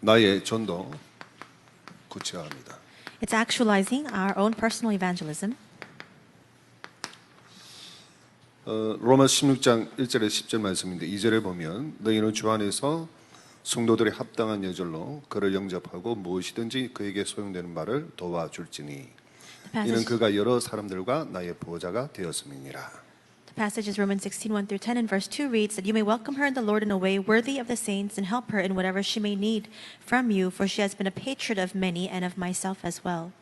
나의 전도 구체화합니다. It's actualizing our own personal evangelism. 로마 16장 1절에 10절 말씀인데 2절에 보면 너희는 주 안에서 성도들의 합당한 예절로 그를 영접하고 무엇이든지 그에게 소용되는 바를 도와줄지니 이는 그가 여러 사람들과 나의 보호자가 되었음이니라. The passage is Romans 16, 1 through 10, and verse 2 reads that you may welcome her in the Lord in a way worthy of the saints and help her in whatever she may need from you, for she has been a patron of many and of myself as well.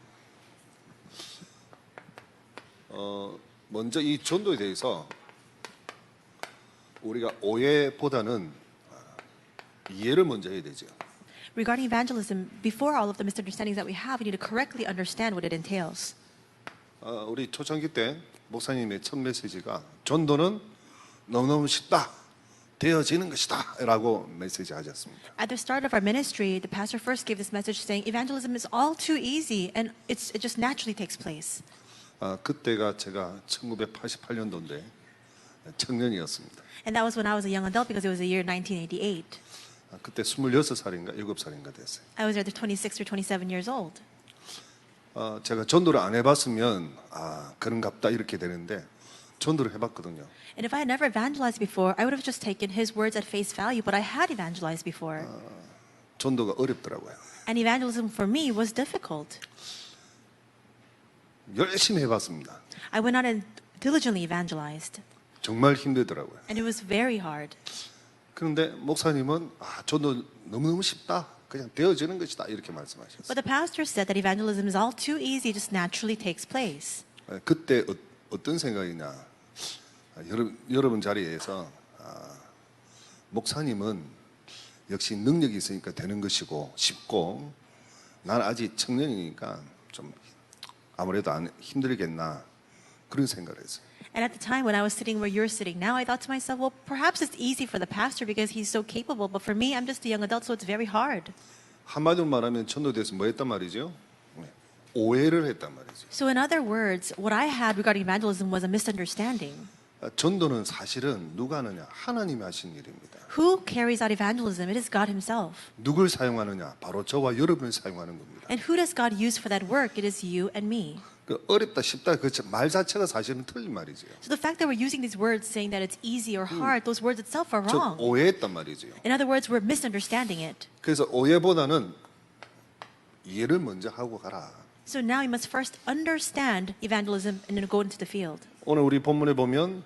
먼저 이 전도에 대해서 우리가 오해보다는 이해를 먼저 해야 되죠. Regarding evangelism, before all of the misunderstandings that we have, we need to correctly understand what it entails. 우리 초창기 때 목사님의 첫 메시지가 전도는 너무너무 쉽다, 되어지는 것이다 라고 메시지 하셨습니다. At the start of our ministry, the pastor first gave this message saying evangelism is all too easy and it just naturally takes place. 그때가 제가 1988년도인데 청년이었습니다. And that was when I was a young adult because it was the year 1988. 그때 26살인가 7살인가 됐어요. I was either 26 or 27 years old. 제가 전도를 안 해봤으면 그런갑다 이렇게 되는데 전도를 해봤거든요. And if I had never evangelized before, I would have just taken his words at face value, but I had evangelized before. 전도가 어렵더라고요. And evangelism for me was difficult. 열심히 해봤습니다. I went out and diligently evangelized. 정말 힘들더라고요. And it was very hard. 그런데 목사님은 전도 너무너무 쉽다, 그냥 되어지는 것이다 이렇게 말씀하셨어요. But the pastor said that evangelism is all too easy, just naturally takes place. 그때 어떤 생각이냐, 여러분 자리에서 목사님은 역시 능력이 있으니까 되는 것이고 쉽고 난 아직 청년이니까 좀 아무래도 힘들겠나 그런 생각을 했어요. And at the time when I was sitting where you're sitting now, I thought to myself, well, perhaps it's easy for the pastor because he's so capable, but for me, I'm just a young adult, so it's very hard. 한마디로 말하면 전도돼서 뭐 했단 말이죠? 오해를 했단 말이죠. So in other words, what I had regarding evangelism was a misunderstanding. 전도는 사실은 누가 하느냐? 하나님이 하신 일입니다. Who carries out evangelism? It is God himself. 누굴 사용하느냐? 바로 저와 여러분을 사용하는 겁니다. And who does God use for that work? It is you and me. 어렵다 쉽다 그 말 자체가 사실은 틀린 말이죠. So the fact that we're using these words saying that it's easy or hard, those words itself are 저 wrong. 오해했단 말이죠. In other words, we're misunderstanding it. 그래서 오해보다는 이해를 먼저 하고 가라. So now you must first understand evangelism and then go into the field. 오늘 우리 본문에 보면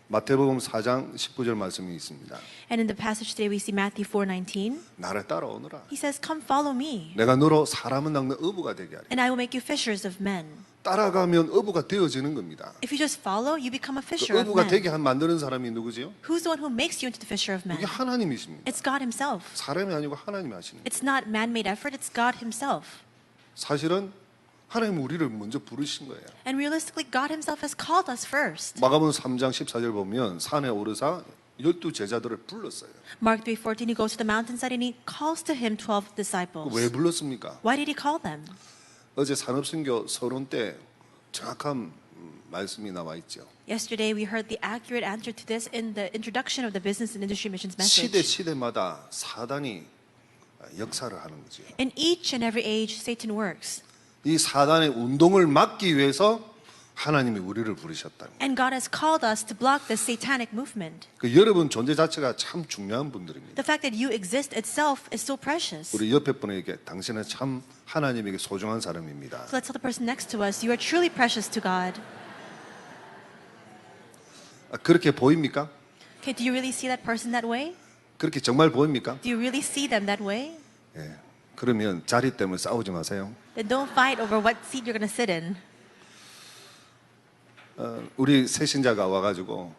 마태복음 4장 19절 말씀이 있습니다. And in the passage today we see Matthew 4:19. 나를 따라오너라. He says, "Come follow me, 내가 너로 사람은 낚는 어부가 되게 하리. and I will make you fishers of men." 따라가면 어부가 되어지는 겁니다. If you just follow, you become a 그 fisher of 어부가 men. 되게 만드는 사람이 누구지요? Who's the one who makes you into the fisher of men? 그게 하나님이십니다. It's God himself. 사람이 아니고 하나님이 하시는 거예요. It's not man-made effort, it's God himself. 사실은 하나님은 우리를 먼저 부르신 거예요. And realistically, God himself has called us first. 마가복음 3장 14절 보면 산에 오르사 12 제자들을 불렀어요. Mark 3:14, he goes to the mountainside and he calls to him 12 disciples. 왜 불렀습니까? Why did he call them? 어제 산업선교 서론 때 정확한 말씀이 나와 있죠. Yesterday, we heard the accurate answer to this in the introduction of the Business and Industry Missions 시대 message. 시대마다 사단이 역사를 하는 거죠. In each and every age, Satan works. 이 사단의 운동을 막기 위해서 하나님이 우리를 부르셨다. And God has called us to block the satanic movement. 그 여러분 존재 자체가 참 중요한 분들입니다. The fact that you exist itself is so precious. 우리 옆에 분에게 당신은 참 하나님에게 소중한 사람입니다. So let's tell the person next to us, you are truly precious to God. 그렇게 보입니까? Okay, do you really see that person that way? 그렇게 정말 보입니까? Do you really see them that way? 예. 그러면 자리 때문에 싸우지 마세요. Then don't fight over what seat you're going to sit in. 우리 새신자가 와가지고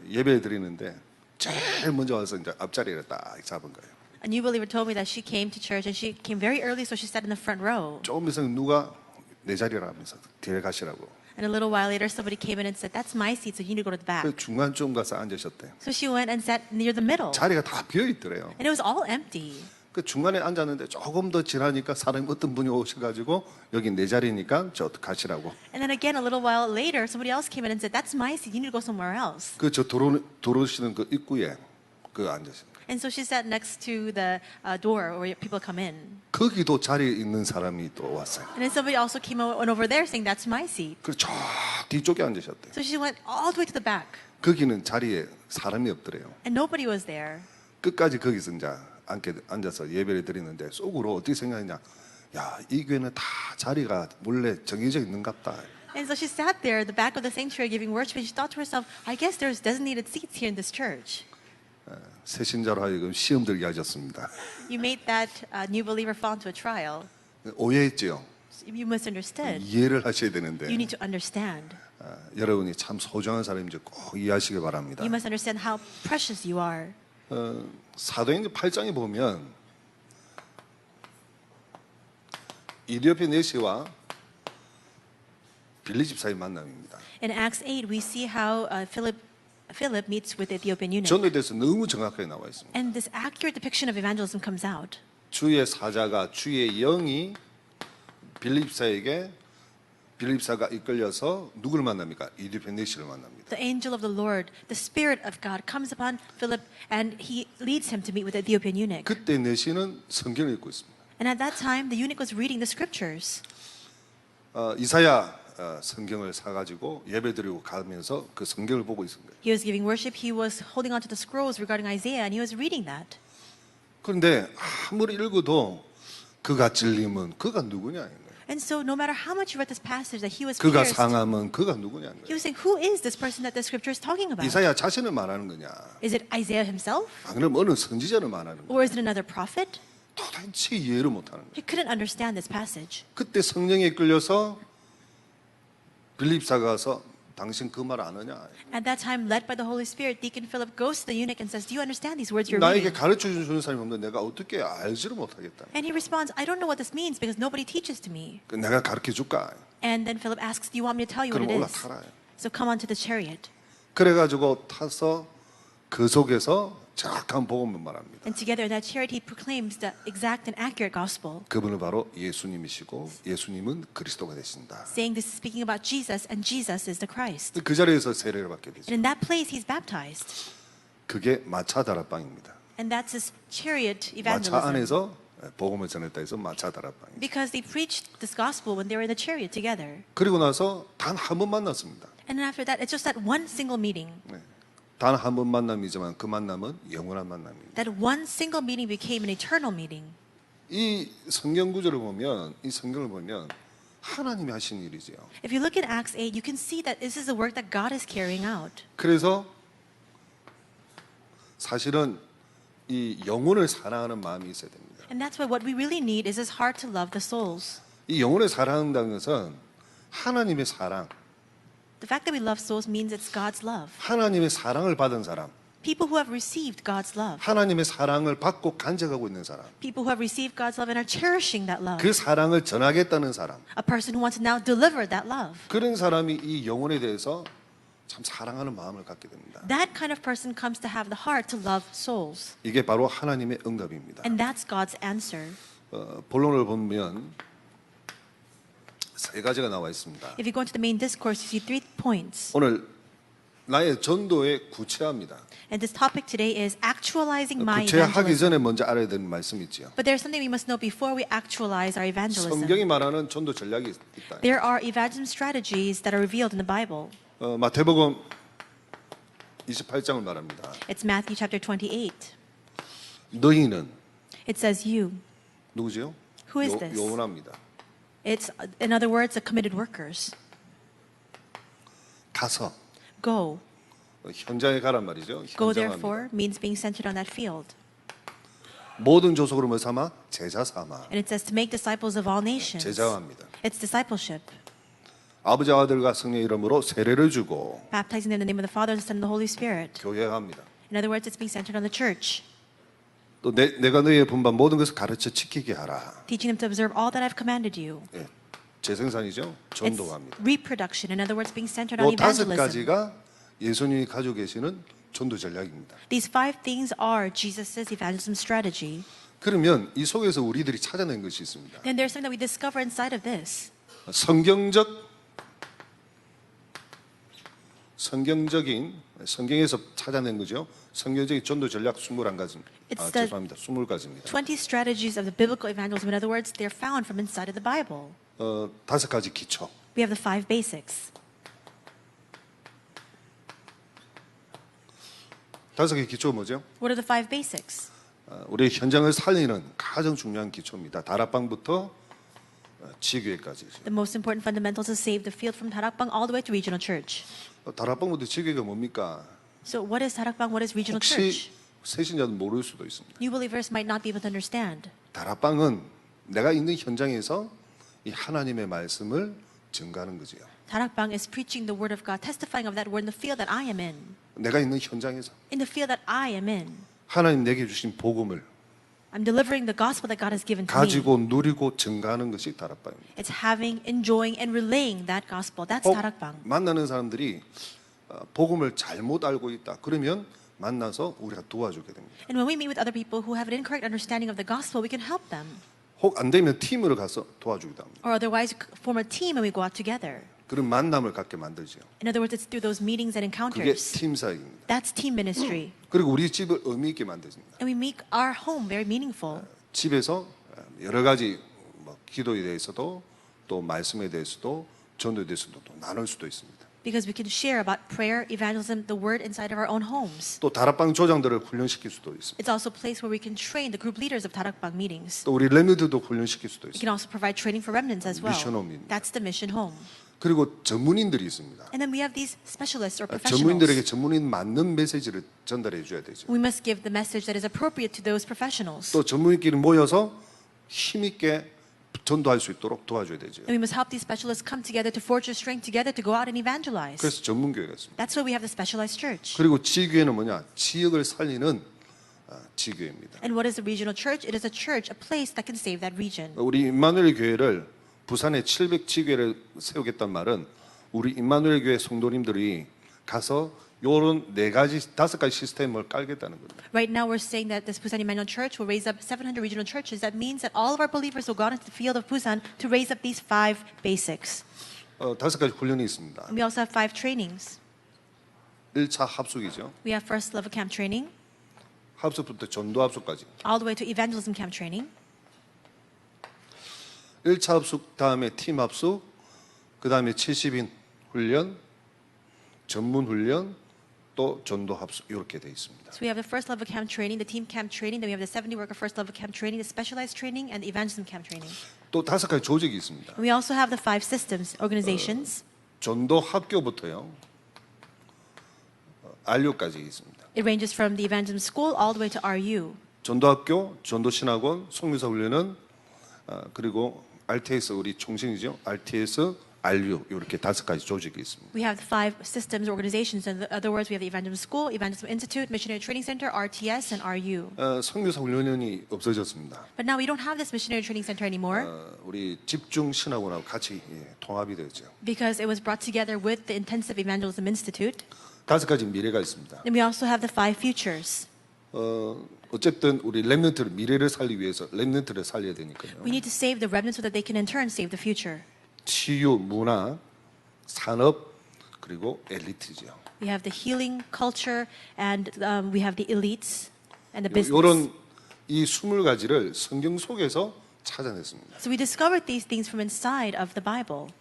예배 드리는데 제일 먼저 와서 이제 앞자리를 딱 잡은 거예요. A new believer told me that she came to church and she came very early, so she sat in the front row. 조금 있으면 누가 내 자리라 하면서 뒤에 가시라고. And a little while later, somebody came in and said, "That's my seat, so you need to go to the back." 그 중간쯤 가서 앉으셨대요. So she went and sat near the middle, 자리가 다 비어 있더래요. and it was all empty. 그 중간에 앉았는데 조금 더 지나니까 사람이 어떤 분이 오셔가지고 여기 내 자리니까 저 가시라고. And then again, a little while later, somebody else came in and said, "That's my seat. You need to go somewhere else." 그 저 들어오시는 그 입구에 그 앉으신 거예요. And so she sat next to the door where people come in. 거기도 자리에 있는 사람이 또 왔어요. And then somebody also came went over there saying, that's my seat. 그리고 저 뒤쪽에 앉으셨대요. So she went all the way to the back. 거기는 자리에 사람이 없더래요. And nobody was there. 끝까지 거기서 이제 앉아서 예배를 드리는데 속으로 어떻게 생각했냐? 야, 이 교회는 다 자리가 원래 정해져 있는갑다. And so she sat there at the back of the sanctuary giving worship, and she thought to herself, I guess there's designated seats here in this church. 새신자로 하여금 시험 들게 하셨습니다. You made that new believer fall into a trial. 오해했죠. You misunderstood. 이해를 하셔야 되는데 You need to understand. 여러분이 참 소중한 사람인지 꼭 이해하시기 바랍니다. You must understand how precious you are. 사도행전 8장에 보면 이디오피아 내시와 빌리 집사의 만남입니다. In Acts 8, we see how Philip meets with the Ethiopian eunuch. 전도에 대해서 너무 정확하게 나와 있습니다. And this accurate depiction of evangelism comes out. 주의 사자가 주의 영이 빌리 집사가 이끌려서 누구를 만납니까? 이디오피아 내시를 만납니다. The angel of the Lord, the Spirit of God, comes upon Philip and he leads him to meet with the Ethiopian eunuch. 그때 내시는 성경을 읽고 있습니다. And at that time, the eunuch was reading the scriptures. 이사야 성경을 사가지고 예배드리고 가면서 그 성경을 보고 있습니다. He was giving worship. He was holding on to the scrolls regarding Isaiah, and he was reading that. 그런데 아무리 읽어도 그가 찔림은 그가 누구냐? And so, no matter how much you read this passage, that he was 그가 pierced, 상함은 그가 누구냐? he was saying, "Who is this person that the scripture is talking about? 이사야 자신을 말하는 거냐? Is it Isaiah himself, 그럼 어느 선지자를 말하는 거냐? or is it another prophet?" 도대체 이해를 못하는 거예요. He couldn't understand this passage. 그때 성령에 끌려서 빌립사가 가서 당신 그 말 아느냐? At that time, led by the Holy Spirit, Deacon Philip goes to the eunuch and says, "Do you understand these words you're 나에게 reading?" 가르쳐 주는 사람이 없는데 내가 어떻게 알지를 못하겠다. And he responds, "I don't know what this means because nobody teaches to me." 내가 가르쳐 줄까? And then Philip asks, "Do you want me to tell you what 그럼 it is?" 올라타라. So come onto the chariot. 그래가지고 타서 그 속에서 정확한 복음을 말합니다. And together in that chariot, he proclaims the exact and accurate gospel, 그분은 바로 예수님이시고 예수님은 그리스도가 되신다. saying this is speaking about Jesus, and Jesus is the Christ. 그 자리에서 세례를 받게 되죠. And in that place, he's baptized. 그게 마차 다락방입니다. And that's his chariot 마차 evangelism. 안에서 복음을 전했다 해서 마차 다락방입니다. Because they preached this gospel when they were in the chariot together. 그리고 나서 단 한 번 만났습니다. And then after that, it's just that one single meeting. 단 한 번 만남이지만 그 만남은 영원한 만남입니다. That one single meeting became an eternal meeting. 이 성경 구절을 보면, 이 성경을 보면 하나님이 하신 일이지요. If you look at Acts 8, you can see that this is the work that God is carrying out. 그래서 사실은 이 영혼을 사랑하는 마음이 있어야 됩니다. And that's why what we really need is this heart to love the souls. 이 영혼을 사랑한다는 것은 하나님의 사랑, The fact that we love souls means it's God's love. 하나님의 사랑을 받은 사람, People who have received God's love. 하나님의 사랑을 받고 간직하고 있는 사람, People who have received God's love and are cherishing that love. 그 사랑을 전하겠다는 사람, A person who wants to now deliver that love. 그런 사람이 이 영혼에 대해서 참 사랑하는 마음을 갖게 됩니다. That kind of person comes to have the heart to love souls. 이게 바로 하나님의 응답입니다. And that's God's answer. 본론을 보면 세 가지가 나와 있습니다. If you go into the main discourse, you see 3 points. 오늘 나의 전도의 구체화입니다. And this topic today is actualizing my 구체화하기 evangelism. 전에 먼저 알아야 되는 말씀이 있죠. But there's something we must know before we actualize our evangelism. 성경이 말하는 전도 전략이 있다. There are evangelism strategies that are revealed in the Bible. 마태복음 28장을 말합니다. It's Matthew chapter 28. 너희는 It says you. 누구지요? Who is this? 요원합니다. It's, in other words, the committed workers. 가서 Go. 현장에 가란 말이죠. Go 현장합니다. therefore means being centered on that field. 모든 조속으로 뭐 삼아? 제자 삼아. And it says to make disciples of all nations. 제자합니다. It's discipleship. 아버지와 아들과 성령의 이름으로 세례를 주고 Baptizing them in the name of the Father, the Son, and the Holy Spirit. 교회합니다. In other words, it's being centered on the church. 또 내가 너희의 분반 모든 것을 가르쳐 지키게 하라. Teaching them to observe all that I've commanded you. 예, 재생산이죠. It's 전도합니다. reproduction. In other words, being centered on 이 다섯 evangelism. 가지가 예수님이 가지고 계시는 전도 전략입니다. These 5 things are Jesus' evangelism strategy. 그러면 이 속에서 우리들이 찾아낸 것이 있습니다. Then there's something that we discover inside of this. 성경에서 찾아낸 거죠. 성경적인 전도 전략 21가지. It's the- 죄송합니다. 20가지입니다. 20 strategies of the biblical evangelism. In other words, they're found from inside of the Bible. 5가지 기초. We have the 5 basics. 5개 기초가 뭐죠? What are the 5 basics? 우리 현장을 살리는 가장 중요한 기초입니다. 다락방부터 지교회까지. The most important fundamentals to save the field from Tarakbang all the way to regional church. 다락방부터 지교회가 뭡니까? So what is Tarakbang? What is regional 혹시 church? 새신자는 모를 수도 있습니다. New believers might not be able to understand. 다락방은 내가 있는 현장에서 이 하나님의 말씀을 증가하는 거지요. Tarakbang is preaching the word of God, testifying of that word in the field that I am in. 내가 있는 현장에서 In the field that I am in. 하나님 내게 주신 복음을 I'm delivering the gospel that God has given to me. 가지고 누리고 증가하는 것이 다락방입니다. It's having, enjoying, and relaying that gospel. That's 혹 Tarakbang. 만나는 사람들이 복음을 잘못 알고 있다. 그러면 만나서 우리가 도와주게 됩니다. And when we meet with other people who have an incorrect understanding of the gospel, we can help them. 혹 안 되면 팀으로 가서 도와주기도 합니다. Or otherwise, form a team and we go out together. 그런 만남을 갖게 만들죠. In other words, it's through those meetings and 그게 encounters. 팀 사역입니다. That's team ministry. 그리고 우리 집을 의미 있게 만듭니다. And we make our home very meaningful. 집에서 여러 가지 기도에 대해서도 또 말씀에 대해서도 전도에 대해서도 또 나눌 수도 있습니다. Because we can share about prayer, evangelism, the word inside of our own homes. 또 다락방 조장들을 훈련시킬 수도 있습니다. It's also a place where we can train the group leaders of Tarakbang meetings. 또 우리 렘넌트도 훈련시킬 수도 We 있습니다. can also provide training for remnants as well. Mission home입니다. That's the mission home. 그리고 전문인들이 있습니다. And then we have these specialists or 전문인들에게 professionals. 전문인 맞는 메시지를 전달해 줘야 되죠. We must give the message that is appropriate to those professionals. 또 전문인끼리 모여서 힘있게 전도할 수 있도록 도와줘야 되죠. And we must help these specialists come together to forge their strength together to go out and evangelize. 그래서 전문교회가 있습니다. That's why we have the specialized church. 그리고 지교회는 뭐냐? 지역을 살리는 지교회입니다. And what is the regional church? It is a church, a place that can save that region. 우리 임마누엘 교회를 부산에 700지교회를 세우겠다는 말은 우리 임마누엘 교회 성도님들이 가서 요런 5가지 시스템을 깔겠다는 겁니다. Right now we're saying that this Busan Emmanuel Church will raise up 700 regional churches. That means that all of our believers will go out into the field of Busan to raise up these 5 basics. 5가지 훈련이 있습니다. And we also have 5 trainings. 1차 합숙이죠. We have first level camp training, 합숙부터 전도 합숙까지. all the way to evangelism camp training. 1차 합숙 다음에 팀 합숙, 그 다음에 70인 훈련, 전문 훈련, 또 전도 합숙 이렇게 돼 있습니다. So we have the first level camp training, the team camp training, then we have the 70 worker first level camp training, the specialized training, and the evangelism camp training. 또 5가지 조직이 있습니다. And we also have the 5 systems, organizations. 전도 학교부터요, RU까지 있습니다. It ranges from the evangelism school all the way to RU. 전도학교, 전도신학원, 송유사 훈련은 그리고 RTS 우리 총신이죠. RTS, RU 이렇게 5가지 조직이 있습니다. We have the 5 systems, organizations. In other words, we have the evangelism school, evangelism institute, missionary training center, RTS, and RU. 송유사 훈련이 없어졌습니다. But now we don't have this missionary training center anymore 우리 집중 신학원하고 같이 통합이 되죠. because it was brought together with the intensive evangelism institute. 5가지 미래가 있습니다. And we also have the 5 futures. 어쨌든 우리 렘넌트를 미래를 살리기 위해서 렘넌트를 살려야 되니까요. We need to save the remnants so that they can in turn save the future. 치유, 문화, 산업 그리고 엘리트죠. We have the healing culture, and we have the elites and the business. 이런 이 20가지를 성경 속에서 찾아냈습니다. So we discovered these things from inside of the Bible.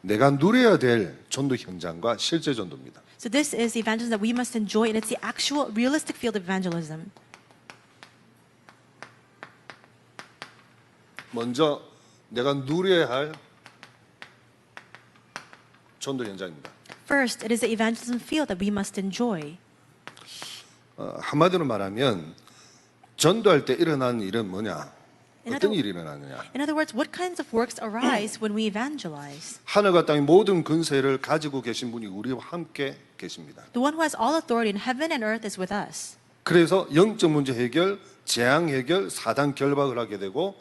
내가 누려야 될 전도 현장과 실제 전도입니다. So this is the evangelism that we must enjoy, and it's the actual realistic field of evangelism. 먼저 내가 누려야 할 전도 현장입니다. First, it is the evangelism field that we must enjoy. 한마디로 말하면 전도할 때 일어나는 일은 뭐냐? In 어떤 other- 일이 일어나느냐? In other words, what kinds of works arise when we evangelize? 하늘과 땅의 모든 근세를 가지고 계신 분이 우리와 함께 계십니다. The one who has all authority in heaven and earth is with us. 그래서 영적 문제 해결, 재앙 해결, 사단 결박을 하게 되고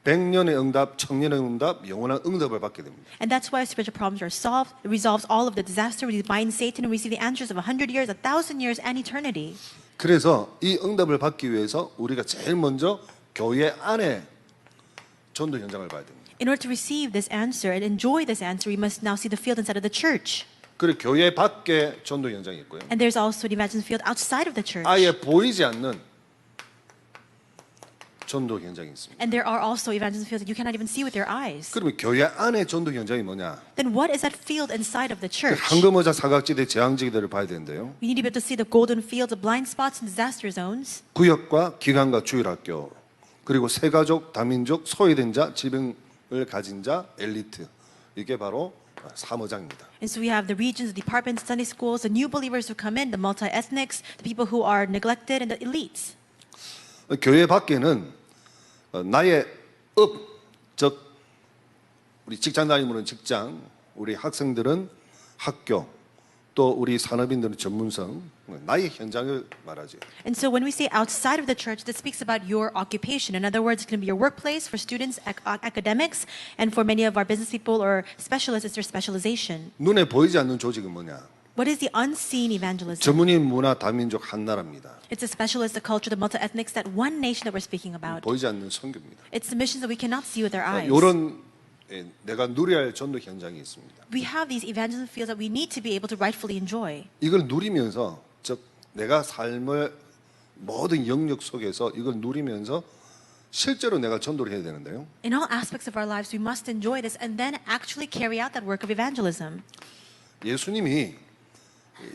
100년의 응답, 1000년의 응답, 영원한 응답을 받게 됩니다. And that's why spiritual problems are solved. It resolves all of the disaster. We bind Satan and receive the answers of 100 years, 1,000 years, and eternity. 그래서 이 응답을 받기 위해서 우리가 제일 먼저 교회 안에 전도 현장을 봐야 됩니다. In order to receive this answer and enjoy this answer, we must now see the field inside of the church. 그리고 교회 밖에 전도 현장이 있고요. And there's also an evangelism field outside of the church. 아예 보이지 않는 전도 현장이 있습니다. And there are also evangelism fields that you cannot even see with your eyes. 그러면 교회 안에 전도 현장이 뭐냐? Then what is that field inside of the church? 황금어자 사각지대 재앙지대를 봐야 되는데요. We need to be able to see the golden fields, the blind spots, and disaster zones. 구역과 기관과 주일학교 그리고 세가족, 다민족, 소외된 자, 질병을 가진 자, 엘리트 이게 바로 사모장입니다. And so we have the regions, the departments, Sunday schools, the new believers who come in, the multi-ethnics, the people who are neglected, and the elites. 교회 밖에는 나의 즉 우리 직장 다니는 직장, 우리 학생들은 학교, 또 우리 산업인들은 전문성, 나의 현장을 말하죠. And so when we say outside of the church, this speaks about your occupation. In other words, it's going to be your workplace for students, academics, and for many of our business people or specialists, it's their specialization. 눈에 보이지 않는 조직은 뭐냐? What is the unseen evangelism? 전문인 문화 다민족 한 나라입니다. It's the specialists, the culture, the multi-ethnics, that one nation that we're speaking about. 보이지 않는 선교입니다. It's the missions that we cannot see with our eyes. 이런 내가 누려야 할 전도 현장이 있습니다. We have these evangelism fields that we need to be able to rightfully enjoy. 이걸 누리면서 즉 내가 삶의 모든 영역 속에서 이걸 누리면서 실제로 내가 전도를 해야 되는데요. In all aspects of our lives, we must enjoy this and then actually carry out that work of evangelism. 예수님이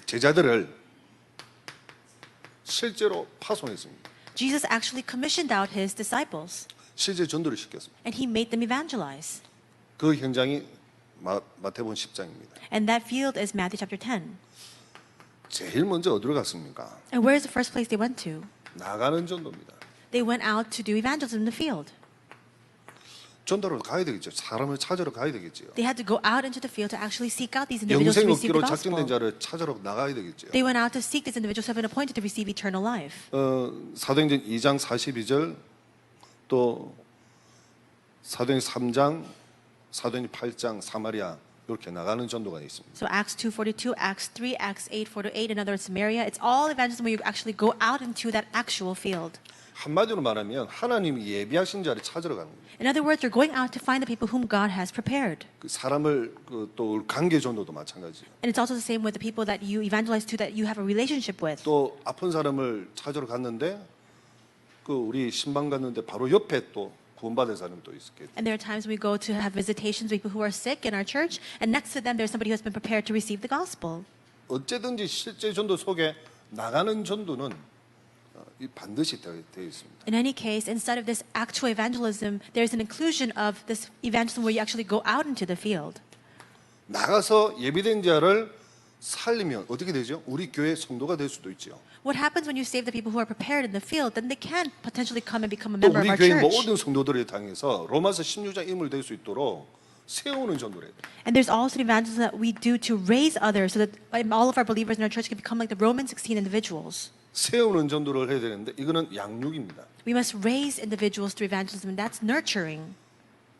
제자들을 실제로 파송했습니다. Jesus actually commissioned out his disciples, 실제 전도를 시켰습니다. and he made them evangelize. 그 현장이 마태복음 10장입니다. And that field is Matthew chapter 10. 제일 먼저 어디로 갔습니까? And where is the first place they went to? 나가는 전도입니다. They went out to do evangelism in the field. 전도로 가야 되겠죠. 사람을 찾으러 가야 되겠죠. They had to go out into the field to actually seek out these individuals to 영생 receive 얻기로 the 작정된 gospel. 자를 찾으러 나가야 되겠죠. They went out to seek these individuals who have been appointed to receive eternal life. 사도행전 2장 42절 또 사도행전 3장, 사도행전 8장 사마리아 이렇게 나가는 전도가 있습니다. So Acts 2:42, Acts 3, Acts 8:4-8, in other words, Samaria. It's all evangelism where you actually go out into that actual field. 한마디로 말하면 하나님이 예비하신 자를 찾으러 가는 거예요. In other words, you're going out to find the people whom God has prepared. 그 사람을 또 관계 전도도 마찬가지예요. And it's also the same with the people that you evangelize to that you have a relationship with. 또 아픈 사람을 찾으러 갔는데 그 우리 신방 갔는데 바로 옆에 또 구원받은 사람이 또 있었겠죠. And there are times we go to have visitations with people who are sick in our church, and next to them there's somebody who has been prepared to receive the gospel. 어쨌든지 실제 전도 속에 나가는 전도는 반드시 되어 있습니다. In any case, inside of this actual evangelism, there's an inclusion of this evangelism where you actually go out into the field. 나가서 예비된 자를 살리면 어떻게 되죠? 우리 교회 성도가 될 수도 있죠. What happens when you save the people who are prepared in the field? Then they can potentially come and become a 또 member of 우리 our 교회 church. 모든 성도들을 향해서 로마서 16장 인물 될 수 있도록 세우는 전도를 해요. And there's also an evangelism that we do to raise others so that all of our believers in our church can become like the Roman 16 individuals. 세우는 전도를 해야 되는데 이거는 양육입니다. We must raise individuals through evangelism, and that's nurturing.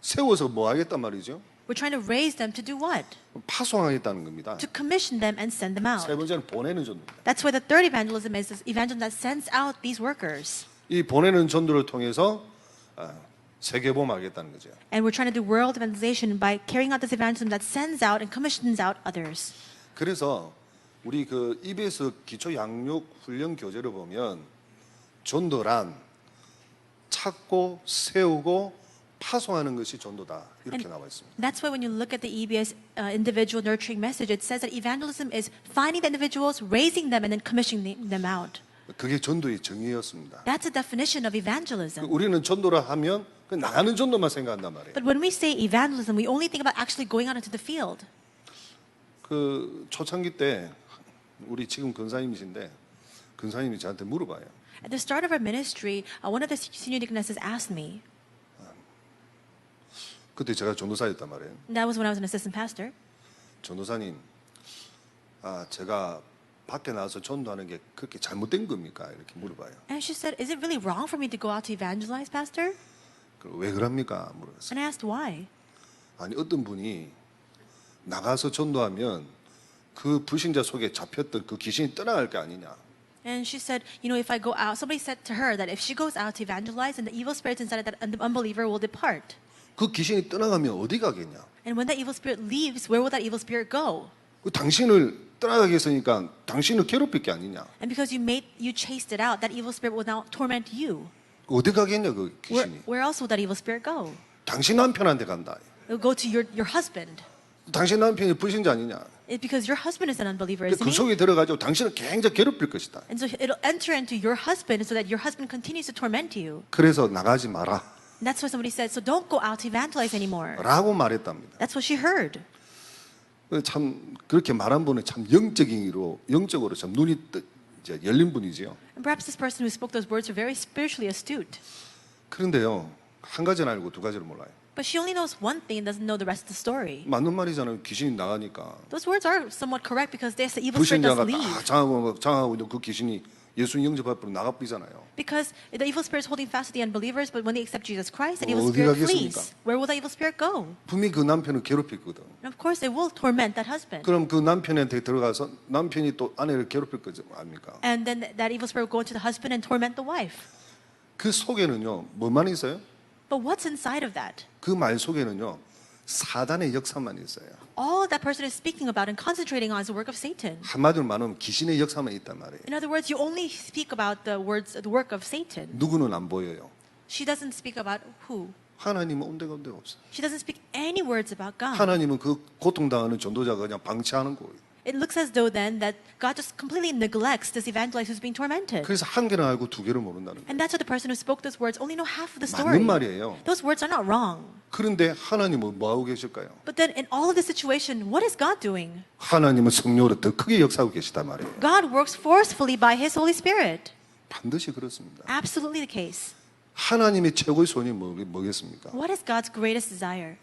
세워서 뭐 하겠단 말이죠? We're trying to raise them to do what? 파송하겠다는 겁니다. To commission them and send them out. 세 번째는 보내는 전도입니다. That's why the third evangelism is this evangelism that sends out these workers. 이 보내는 전도를 통해서 세계보험하겠다는 거죠. And we're trying to do world evangelization by carrying out this evangelism that sends out and commissions out others. 그래서 우리 그 EBS 기초 양육 훈련 교재를 보면 전도란 찾고 세우고 파송하는 것이 전도다 이렇게 나와 있습니다. That's why when you look at the EBS individual nurturing message, it says that evangelism is finding the individuals, raising them, and then commissioning them out. 그게 전도의 정의였습니다. That's a definition of evangelism. 우리는 전도라 하면 그 나가는 전도만 생각한단 말이에요. But when we say evangelism, we only think about actually going out into the field. 그 초창기 때 우리 지금 근사님이신데 근사님이 저한테 물어봐요. At the start of our ministry, one of the senior deaconesses asked me, 그때 제가 전도사였단 말이에요. and that was when I was an assistant pastor. 전도사님, 제가 밖에 나가서 전도하는 게 그렇게 잘못된 겁니까? 이렇게 물어봐요. And she said, is it really wrong for me to go out to evangelize, pastor? 왜 그럽니까? 물어봤어요. And I asked why. 아니 어떤 분이 나가서 전도하면 그 불신자 속에 잡혔던 그 귀신이 떠나갈 게 아니냐. And she said, you know, if I go out, somebody said to her that if she goes out to evangelize, then the evil spirits inside of that unbeliever will depart. 그 귀신이 떠나가면 어디 가겠냐? And when that evil spirit leaves, where will that evil spirit go? 당신을 떠나가게 했으니까 당신을 괴롭힐 게 아니냐. And because you chased it out, that evil spirit will now torment you. 어디 가겠냐 그 Where, 귀신이. where else will that evil spirit go? 당신 남편한테 간다. It'll go to your husband. 당신 남편이 불신자 아니냐. Because your husband is an unbeliever, 그 isn't he? 속에 들어가지고 당신을 굉장히 괴롭힐 것이다. And so it'll enter into your husband so that your husband continues to torment you. 그래서 나가지 마라 And that's why somebody said, so don't go out to evangelize anymore. 라고 말했답니다. That's what she heard. 참 그렇게 말한 분은 참 영적으로 참 눈이 이제 열린 분이지요. And perhaps this person who spoke those words are very spiritually astute. 그런데요, 한 가지는 알고 두 가지를 몰라요. But she only knows one thing and doesn't know the rest of the story. 맞는 말이잖아요. 귀신이 나가니까 Those words are somewhat correct because there's the evil spirit does 불신자가 leave. 다 장하고 있는 그 귀신이 예수 영접하고 나가버리잖아요. Because the evil spirit is holding fast to the unbelievers, but when they accept Jesus Christ, the evil 어디 spirit 가겠습니까? flees. Where will the evil spirit go? 분명히 그 남편을 괴롭혔거든. And of course, it will torment that husband. 그럼 그 남편한테 들어가서 남편이 또 아내를 괴롭힐 거죠, 아닙니까? And then that evil spirit will go into the husband and torment the wife. 그 속에는요, 뭐만 있어요? But what's inside of that? 그 말 속에는요, 사단의 역사만 있어요. All that person is speaking about and concentrating on is the work of Satan. 한마디로 말하면 귀신의 역사만 있단 말이에요. In other words, you only speak about the work of Satan. 누구는 안 보여요. She doesn't speak about who. 하나님은 온데간데 없어요. She doesn't speak any words about God. 하나님은 그 고통당하는 전도자가 그냥 방치하는 거예요. It looks as though then that God just completely neglects this evangelist who's being tormented. 그래서 한 개는 알고 두 개를 모른다는 거예요. And that's why the person who spoke those words only know half of the 맞는 story. 말이에요. Those words are not wrong. 그런데 하나님은 뭐 하고 계실까요? But then in all of this situation, what is God doing? 하나님은 성령으로 더 크게 역사하고 계시단 말이에요. God works forcefully by His Holy Spirit. 반드시 그렇습니다. Absolutely the case. 하나님의 최고의 소원이 뭐겠습니까? What is God's greatest desire?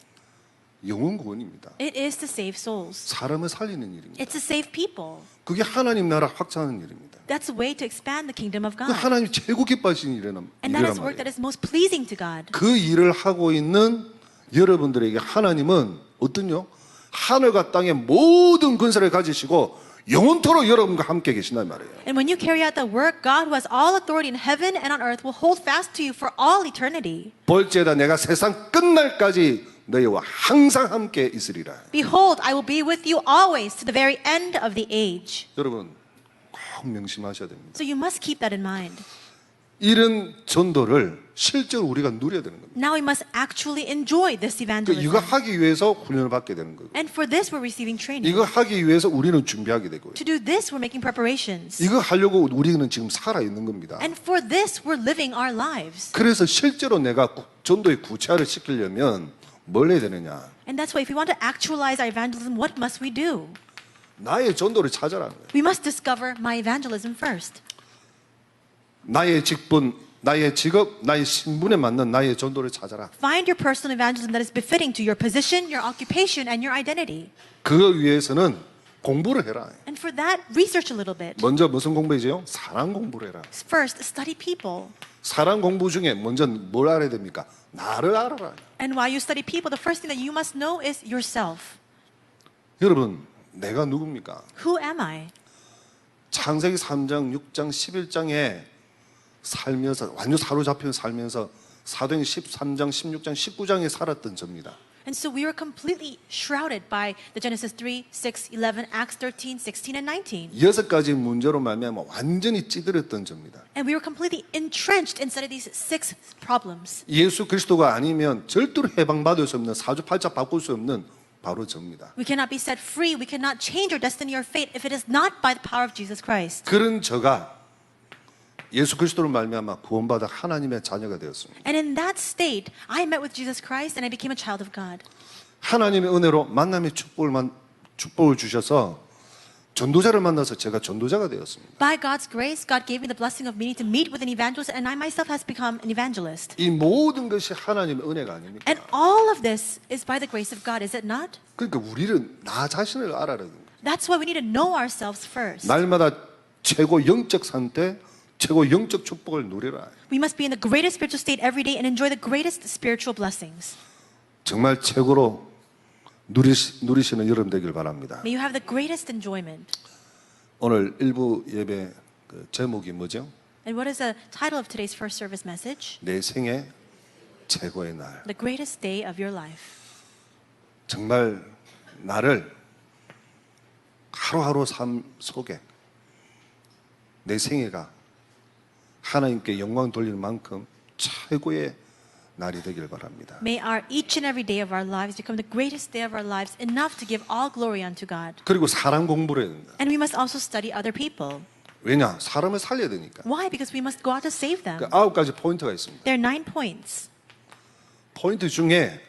영혼 구원입니다. It is to save souls. 사람을 살리는 일입니다. It's to save people. 그게 하나님 나라 확장하는 일입니다. That's a way to expand the kingdom of 그 God. 하나님 최고 기뻐하시는 일이란 And that is work 말이에요. that is most pleasing to God. 그 일을 하고 있는 여러분들에게 하나님은 어떤요? 하늘과 땅의 모든 권세를 가지시고 영원토록 여러분과 함께 계신단 말이에요. And when you carry out that work, God who has all authority in heaven and on earth will hold fast to you for all eternity. 볼지에다 내가 세상 끝날까지 너희와 항상 함께 있으리라. Behold, I will be with you always to the very end of the age. 여러분 꼭 명심하셔야 됩니다. So you must keep that in mind. 이런 전도를 실제로 우리가 누려야 되는 겁니다. Now we must actually enjoy this 이거 evangelism. 하기 위해서 훈련을 받게 되는 거고, And for this, we're receiving training. 이거 하기 위해서 우리는 준비하게 되고요. To do this, we're making preparations. 이거 하려고 우리는 지금 살아 있는 겁니다. And for this, we're living our lives. 그래서 실제로 내가 전도의 구체화를 시키려면 뭘 해야 되느냐? And that's why if we want to actualize our evangelism, what must we do? 나의 전도를 찾아라는 거예요. We must discover my evangelism first. 나의 직분, 나의 직업, 나의 신분에 맞는 나의 전도를 찾아라. Find your personal evangelism that is befitting to your position, your occupation, and your identity. 그거 위해서는 공부를 해라. And for that, research a little bit. 먼저 무슨 공부이지요? 사랑 공부를 해라. First, study people. 사랑 공부 중에 먼저 뭘 알아야 됩니까? 나를 알아라. And while you study people, the first thing that you must know is yourself. 여러분, 내가 누굽니까? Who am I? 창세기 3장, 6장, 11장에 살면서 완전 사로잡혀 살면서 사도행 13장, 16장, 19장에 살았던 저입니다. And so we were completely shrouded by the Genesis 3, 6, 11, Acts 13, 16, and 19. 6가지 문제로 말미암아 완전히 찌들었던 저입니다. And we were completely entrenched inside of these 6 problems. 예수 그리스도가 아니면 절대로 해방받을 수 없는 사주팔자 바꿀 수 없는 바로 저입니다. We cannot be set free. We cannot change our destiny or fate if it is not by the power of Jesus Christ. 그런 저가 예수 그리스도를 말미암아 구원받아 하나님의 자녀가 되었습니다. And in that state, I met with Jesus Christ and I became a child of God. 하나님의 은혜로 만남의 축복을 주셔서 전도자를 만나서 제가 전도자가 되었습니다. By God's grace, God gave me the blessing of meeting to meet with an evangelist, and I myself has become an evangelist. 이 모든 것이 하나님의 은혜가 아닙니까? And all of this is by the grace of God, is it not? 그러니까 우리는 나 자신을 알아라는 거예요. That's why we need to know ourselves first. 날마다 최고 영적 상태, 최고 영적 축복을 누리라. We must be in the greatest spiritual state every day and enjoy the greatest spiritual blessings. 정말 최고로 누리시는 여러분 되길 바랍니다. May you have the greatest enjoyment. 오늘 일부 예배 제목이 뭐죠? And what is the title of today's first service message? 내 생애 최고의 날. The greatest day of your life. 정말 나를 하루하루 삶 속에 내 생애가 하나님께 영광 돌리는 만큼 최고의 날이 되길 바랍니다. May our each and every day of our lives become the greatest day of our lives, enough to give all glory unto God. 그리고 사람 공부를 해야 된다. And we must also study other people. 왜냐? 사람을 살려야 되니까. Why? Because we must go out to save them. 그 9가지 포인트가 있습니다. There are 9 points. 포인트 중에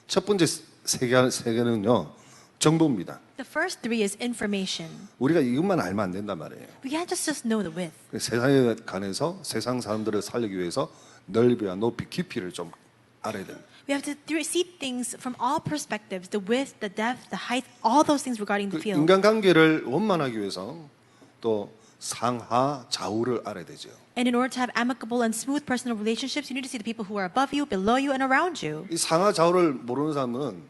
첫 번째 세 개는요. 정보입니다. The first 3 is information. 우리가 이것만 알면 안 된단 말이에요. We can't just know the width. 세상에 관해서 세상 사람들을 살리기 위해서 넓이와 높이, 깊이를 좀 알아야 됩니다. We have to see things from all perspectives, the width, the depth, the height, all those things regarding the 그 field. 인간관계를 원만하기 위해서 또 상하, 좌우를 알아야 되죠. And in order to have amicable and smooth personal relationships, you need to see the people who are above you, below you, and around you. 이 상하, 좌우를 모르는 사람은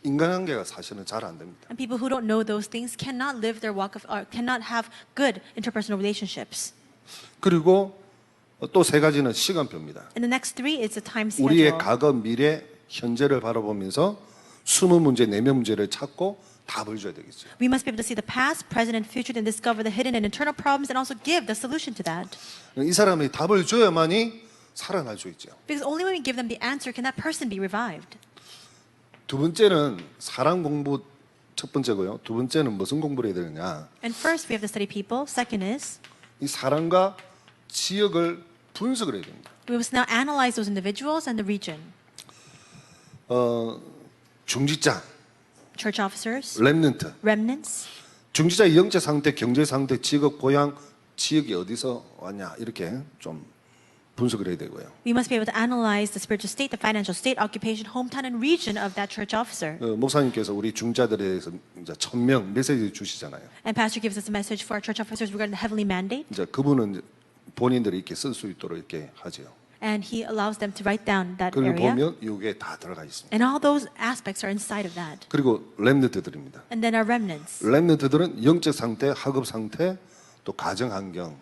인간관계가 사실은 잘 안 됩니다. And people who don't know those things cannot live their walk of, or cannot have good interpersonal relationships. 그리고 또 세 가지는 시간표입니다. And the next 3 is the time 우리의 schedule. 과거, 미래, 현재를 바라보면서 20문제, 내면 문제를 찾고 답을 줘야 되겠죠. We must be able to see the past, present, and future, and discover the hidden and internal problems, and also give the solution to that. 이 사람이 답을 줘야만이 살아날 수 있죠. Because only when we give them the answer can that person be revived. 두 번째는 사람 공부 첫 번째고요. 두 번째는 무슨 공부를 해야 되느냐? And first, we have to study people. Second is, 이 사람과 지역을 분석을 해야 됩니다. we must now analyze those individuals and the region. 중직자, Church officers, 렘넌트. remnants, 중직자의 영적 상태, 경제 상태, 직업, 고향, 지역이 어디서 왔냐 이렇게 좀 분석을 해야 되고요. we must be able to analyze the spiritual state, the financial state, occupation, hometown, and region of that church officer. 목사님께서 우리 중자들에 대해서 이제 1000명 메시지 주시잖아요. And Pastor gives us a message for our church officers regarding the heavenly mandate, 이제 그분은 본인들이 이렇게 쓸 수 있도록 이렇게 하죠. and he allows them to write down that 그걸 area. 보면 이게 다 들어가 있습니다. And all those aspects are inside of that. 그리고 렘넌트들입니다. And then our remnants. 렘넌트들은 영적 상태, 학업 상태, 또 가정 환경,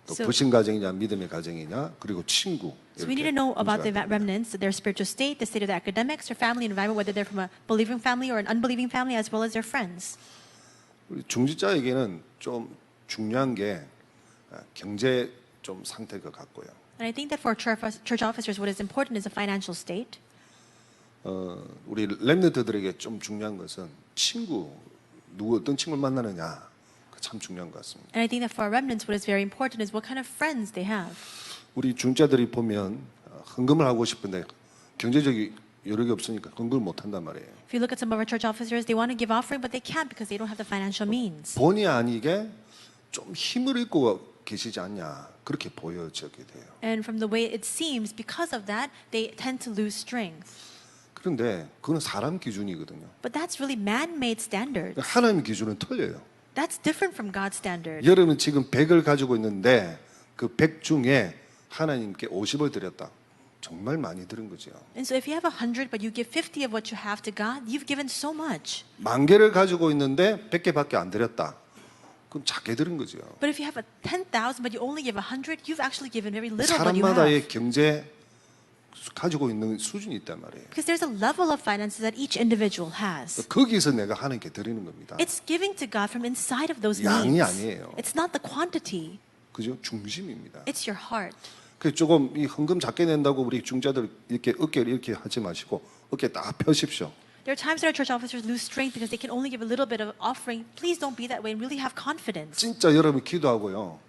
또 So- 불신 가정이냐 믿음의 가정이냐 그리고 친구. So we need 이렇게 to know about the 분석합니다. remnants, their spiritual state, the state of the academics, their family environment, whether they're from a believing family or an unbelieving family, as well as their friends. 우리 중직자에게는 좀 중요한 게 경제 좀 상태가 같고요. And I think that for church officers, what is important is the financial state. 우리 렘넌트들에게 좀 중요한 것은 친구, 누구 어떤 친구를 만나느냐 그 참 중요한 것 같습니다. And I think that for our remnants, what is very important is what kind of friends they have. 우리 중자들이 보면 헌금을 하고 싶은데 경제적인 여력이 없으니까 헌금을 못 한단 말이에요. If you look at some of our church officers, they want to give offering, but they can't because they don't have the financial means. 본의 아니게 좀 힘을 잃고 계시지 않냐 그렇게 보여지게 돼요. And from the way it seems, because of that, they tend to lose strength. 그런데 그건 사람 기준이거든요. But that's really man-made standards. 하나님 기준은 틀려요. That's different from God's standard. 여러분 지금 100을 가지고 있는데 그 100 중에 하나님께 50을 드렸다. 정말 많이 드린 거죠. And so if you have 100, but you give 50 of what you have to God, you've given so much. 10,000개를 가지고 있는데 100개밖에 안 드렸다. 그럼 작게 드린 거죠. But if you have 10,000, but you only give 100, you've actually given very little what you have. 사람마다의 경제 가지고 있는 수준이 있단 말이에요. Because there's a level of finances that each individual has. 거기서 내가 하나님께 드리는 겁니다. It's giving to God from inside of those 양이 needs. 아니에요. It's not the quantity. 그죠? 중심입니다. It's your heart. 그 조금 이 헌금 작게 낸다고 우리 중자들 이렇게 어깨를 이렇게 하지 마시고 어깨 딱 펴십시오. There are times that our church officers lose strength because they can only give a little bit of offering. Please don't be that way and really have confidence. 진짜 여러분 기도하고요.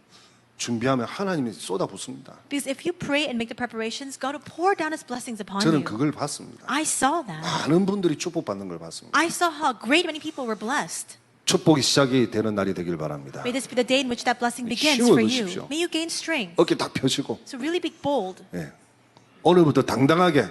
준비하면 하나님이 쏟아붓습니다. Because if you pray and make the preparations, God will pour down His blessings upon 저는 you. 그걸 봤습니다. I saw that. 많은 분들이 축복받는 걸 봤습니다. I saw how great many people were blessed. 축복이 시작이 되는 날이 되길 바랍니다. May this be the day in which that blessing begins 힘을 for you. 얻으십시오. May you gain strength. 어깨 딱 펴시고 So really be bold. 예. 오늘부터 당당하게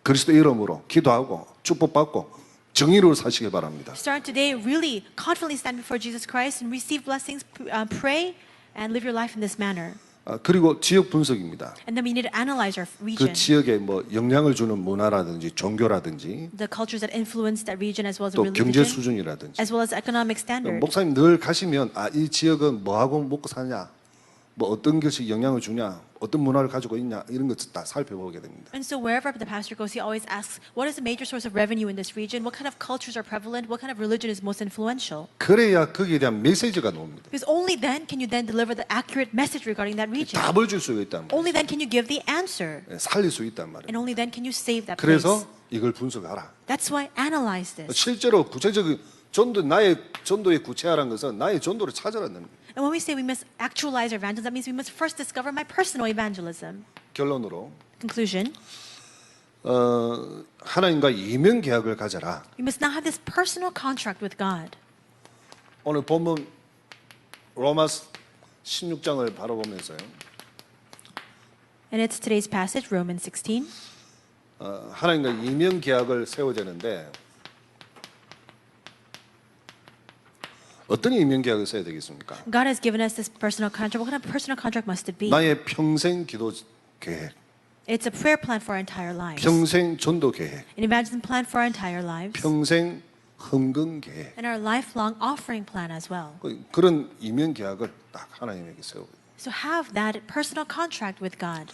그리스도 이름으로 기도하고 축복받고 정의로 사시길 바랍니다. Start today really confidently stand before Jesus Christ and receive blessings, pray, and live your life in this manner. 그리고 지역 분석입니다. And then we need to analyze our 그 region, 지역에 뭐 영향을 주는 문화라든지 종교라든지 the cultures that influence that region as well as the 또 경제 religion, 수준이라든지 as well as economic standard. 목사님 늘 가시면 이 지역은 뭐하고 먹고 사냐 뭐 어떤 것이 영향을 주냐, 어떤 문화를 가지고 있냐 이런 것을 다 살펴보게 됩니다. And so wherever the pastor goes, he always asks, what is the major source of revenue in this region? What kind of cultures are prevalent? What kind of religion is most influential? 그래야 거기에 대한 메시지가 나옵니다. Because only then can you then deliver the accurate message regarding that region. 답을 줄 수 있단 말이에요. Only then can you give the answer. 살릴 수 있단 말이에요. And only then can you save that place. 그래서 이걸 분석하라. That's why analyze this. 실제로 구체적인 나의 전도의 구체화라는 것은 나의 전도를 찾아라는 겁니다. And when we say we must actualize our evangelism, that means we must first discover my personal evangelism. 결론으로 Conclusion, 하나님과 이면 계약을 가져라. we must now have this personal contract with God. 오늘 본문 로마서 16장을 바라보면서요. And it's today's passage, Romans 16. 하나님과 이면 계약을 세워야 되는데 어떤 이면 계약을 세워야 되겠습니까? God has given us this personal contract. What kind of personal contract must it be? 나의 평생 기도 계획, It's a prayer plan for our entire lives. 평생 전도 계획, An evangelism plan for our entire lives. 평생 헌금 계획. And our lifelong offering plan as well. 그런 이면 계약을 딱 하나님에게 세우고 So have that personal contract with God.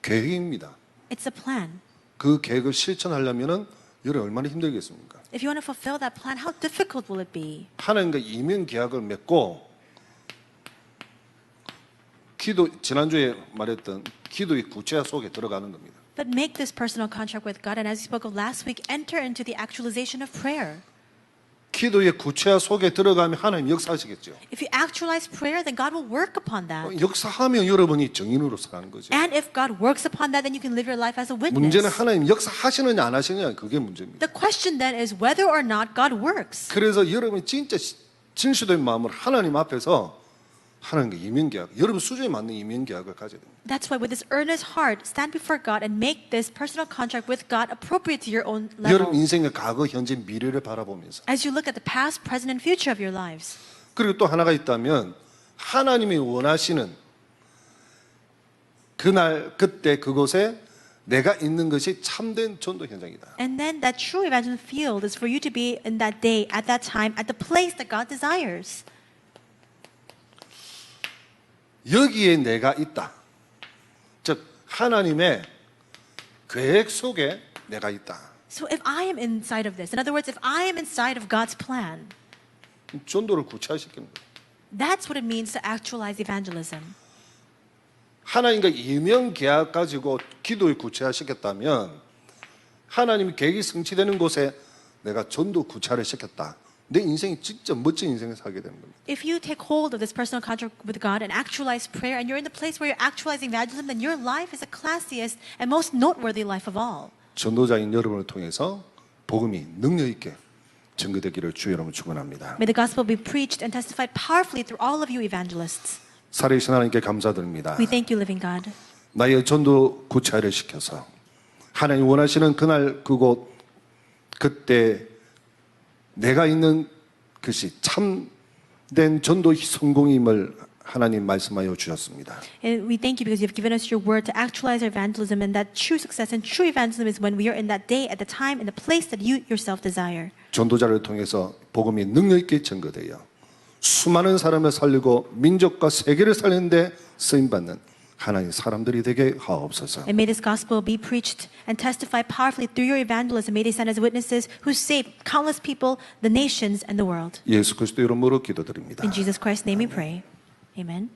계획입니다. It's a plan. 그 계획을 실천하려면은 여러분 얼마나 힘들겠습니까? If you want to fulfill that plan, how difficult will it be? 하나님과 이면 계약을 맺고 지난주에 말했던 기도의 구체화 속에 들어가는 겁니다. But make this personal contract with God, and as we spoke of last week, enter into the actualization of prayer. 기도의 구체화 속에 들어가면 하나님 역사하시겠죠. If you actualize prayer, then God will work upon that. 역사하면 여러분이 증인으로 사는 거죠. And if God works upon that, then you can live your life as a witness. 문제는 하나님 역사하시느냐 안 하시느냐 그게 문제입니다. The question then is whether or not God works. 그래서 여러분이 진짜 진실된 마음으로 하나님 앞에서 하나님과 이면계약, 여러분 수준에 맞는 이면계약을 가져야 됩니다. That's why with this earnest heart, stand before God and make this personal contract with God appropriate to your own 여러분 level. 인생의 과거, 현재, 미래를 바라보면서 As you look at the past, present, and future of your lives. 그리고 또 하나가 있다면 하나님이 원하시는 그날 그때 그곳에 내가 있는 것이 참된 전도 현장이다. And then that true evangelism field is for you to be in that day, at that time, at the place that God desires. 여기에 내가 있다. 즉 하나님의 계획 속에 내가 있다. So if I am inside of this, in other words, if I am inside of God's plan, 전도를 구체화시키는 거예요. that's what it means to actualize evangelism. 하나님과 이면 계약 가지고 기도를 구체화시켰다면 하나님의 계획이 성취되는 곳에 내가 전도 구체화를 시켰다. 내 인생이 진짜 멋진 인생을 살게 되는 겁니다. If you take hold of this personal contract with God and actualize prayer, and you're in the place where you're actualizing evangelism, then your life is the classiest and most noteworthy life of all. 전도자인 여러분을 통해서 복음이 능력 있게 증거되기를 주 여러분 축원합니다. May the gospel be preached and testified powerfully through all of you evangelists. 살아계신 하나님께 감사드립니다. We thank you, living God. 나의 전도 구체화를 시켜서 하나님 원하시는 그날 그곳 그때 내가 있는 것이 참된 전도 성공임을 하나님 말씀하여 주셨습니다. And we thank you because you've given us your word to actualize our evangelism, and that true success and true evangelism is when we are in that day, at the time, in the place that you yourself desire. 전도자를 통해서 복음이 능력 있게 증거되어 수많은 사람을 살리고 민족과 세계를 살리는데 쓰임 받는 하나님의 사람들이 되게 하옵소서. And may this gospel be preached and testified powerfully through your evangelism. May they stand as witnesses who save countless people, the nations, and the world. 예수 그리스도 이름으로 기도드립니다. In Jesus Christ's name we pray. Amen.